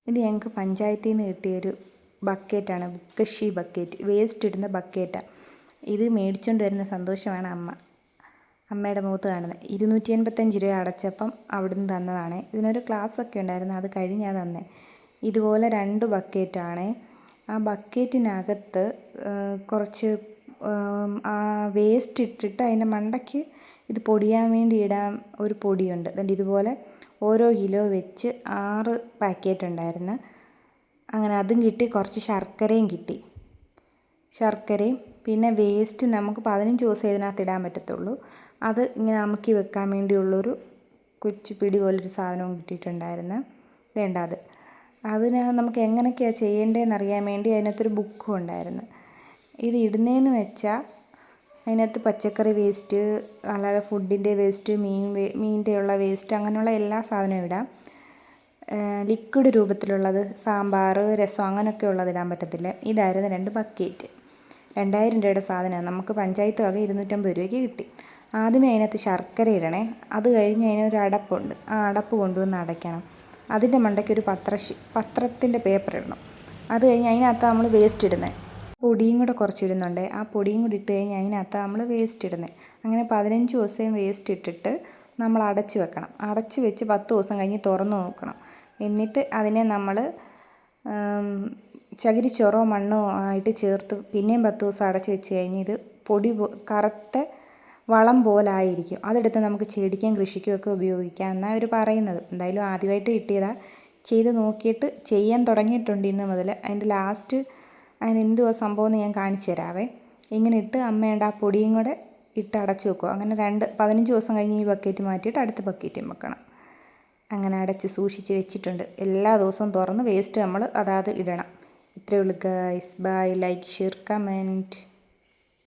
ഇത് ഞങ്ങൾക്ക് പഞ്ചായത്തിൽ നിന്ന് കിട്ടിയൊരു ബക്കറ്റാണ്, മുക്കശ്ശി ബക്കറ്റ്, വേസ്റ്റ് ഇടുന്ന ബക്കറ്റാണ്. ഇത് മേടിച്ചുകൊണ്ട് വരുന്ന സന്തോഷമാണ് അമ്മയുടെ മുഖത്ത് കാണുന്നത്. 285 രൂപ അടച്ചപ്പം അവിടുന്ന് തന്നതാണ്. ഇതിനൊരു ക്ലാസ്സൊക്കെ ഉണ്ടായിരുന്നു, അത് കഴിഞ്ഞാൽ തന്നെ. ഇതുപോലെ 2 ബക്കറ്റാണ്. ആ ബക്കറ്റിനകത്ത് കുറച്ച് വേസ്റ്റ് ഇട്ടിട്ട് അതിൻ്റെ മണ്ടയ്ക്ക് ഇത് പൊടിയാൻ വേണ്ടി ഇടാൻ ഒരു പൊടിയുണ്ട്. അതുകൊണ്ട് ഇതുപോലെ ഓരോ കിലോ വെച്ച് 6 പാക്കറ്റ് ഉണ്ടായിരുന്നു. അങ്ങനെ അതും കിട്ടി. കുറച്ച് ശർക്കരയും കിട്ടി. ശർക്കരയും പിന്നെ വേസ്റ്റ് നമുക്ക് 15 ദിവസം ഇതിനകത്ത് ഇടാൻ പറ്റത്തുള്ളൂ. അത് ഇങ്ങനെ അമുക്കി വെക്കാൻ വേണ്ടിയുള്ളൊരു കൊച്ചു പിടി പോലൊരു സാധനവും കിട്ടിയിട്ടുണ്ടായിരുന്നു. വേണ്ട അതിന് നമുക്ക് എങ്ങനെയൊക്കെയാണ് ചെയ്യേണ്ടതെന്ന് അറിയാൻ വേണ്ടി അതിനകത്തൊരു ബുക്കും ഉണ്ടായിരുന്നു. ഇത് ഇടുന്നതെന്ന് വെച്ചാൽ അതിനകത്ത് പച്ചക്കറി വേസ്റ്റ്, അല്ലാതെ ഫുഡിൻ്റെ വേസ്റ്റ്, മീനിൻ്റെ ഉള്ള വേസ്റ്റ്, അങ്ങനെയുള്ള എല്ലാ സാധനവും ഇടാം. ലിക്വിഡ് രൂപത്തിലുള്ളത് സാമ്പാർ, രസം അങ്ങനെയൊക്കെ ഉള്ളത് ഇടാൻ പറ്റത്തില്ല. ഇതായിരുന്നു 2 ബക്കറ്റ്. 2000 രൂപയുടെ സാധനമാണ്. നമുക്ക് പഞ്ചായത്ത് വക 250 രൂപയ്ക്ക് കിട്ടി. ആദ്യമേ അതിനകത്ത് ശർക്കര ഇടണേ. അത് കഴിഞ്ഞ് അതിനൊരു അടപ്പുണ്ട്. ആ അടപ്പ് കൊണ്ടുവന്ന് അടയ്ക്കണം. അതിൻ്റെ മണ്ടയ്ക്ക് ഒരു പത്രത്തിൻ്റെ പേപ്പർ ഇടണം. അത് കഴിഞ്ഞ് അതിനകത്ത് നമ്മൾ വേസ്റ്റ് ഇടുന്നത്. പൊടിയും കൂടെ കുറച്ച് ഇടുന്നുണ്ട്. ആ പൊടിയും കൂടി ഇട്ട് കഴിഞ്ഞ് അതിനകത്ത് നമ്മൾ വേസ്റ്റ് ഇടുന്നത്. അങ്ങനെ 15 ദിവസം വേസ്റ്റ് ഇട്ടിട്ട് നമ്മൾ അടച്ച് വെക്കണം. അടച്ച് വെച്ച് 10 ദിവസം കഴിഞ്ഞ് തുറന്ന് നോക്കണം. എന്നിട്ട് അതിനെ നമ്മൾ ചകിരിച്ചോറോ മണ്ണോ ആയിട്ട് ചേർത്ത് പിന്നെയും 10 ദിവസം അടച്ച് വെച്ച് കഴിഞ്ഞ് ഇത് പൊടി കറുത്ത വളം പോലായിരിക്കും. അതെടുത്ത് നമുക്ക് ചെടിക്കും കൃഷിക്കും ഒക്കെ ഉപയോഗിക്കാം എന്നാണ് അവർ പറയുന്നത്. എന്തായാലും ആദ്യമായിട്ട് കിട്ടിയതാണ്. ചെയ്ത് നോക്കിയിട്ട് ചെയ്യാൻ തുടങ്ങിയിട്ടുണ്ട് ഇന്ന് മുതൽ. അതിൻ്റെ ലാസ്റ്റ് അതിന് എന്തുവാ സംഭവം എന്ന് ഞാൻ കാണിച്ചു തരാവേ. ഇങ്ങനെ ഇട്ട് അമ്മയുടെ ആ പൊടിയും കൂടെ ഇട്ട് അടച്ച് വെക്കുക. അങ്ങനെ 15 ദിവസം കഴിഞ്ഞ് ഈ ബക്കറ്റ് മാറ്റിയിട്ട് അടുത്ത ബക്കറ്റും വെക്കണം. അങ്ങനെ അടച്ച് സൂക്ഷിച്ച് വെച്ചിട്ടുണ്ട്. എല്ലാ ദിവസവും തുറന്ന് വേസ്റ്റ് നമ്മൾ അതാത് ഇടണം. ഇത്രയേ ഉള്ളൂ guys. Bye. Like, share, comment.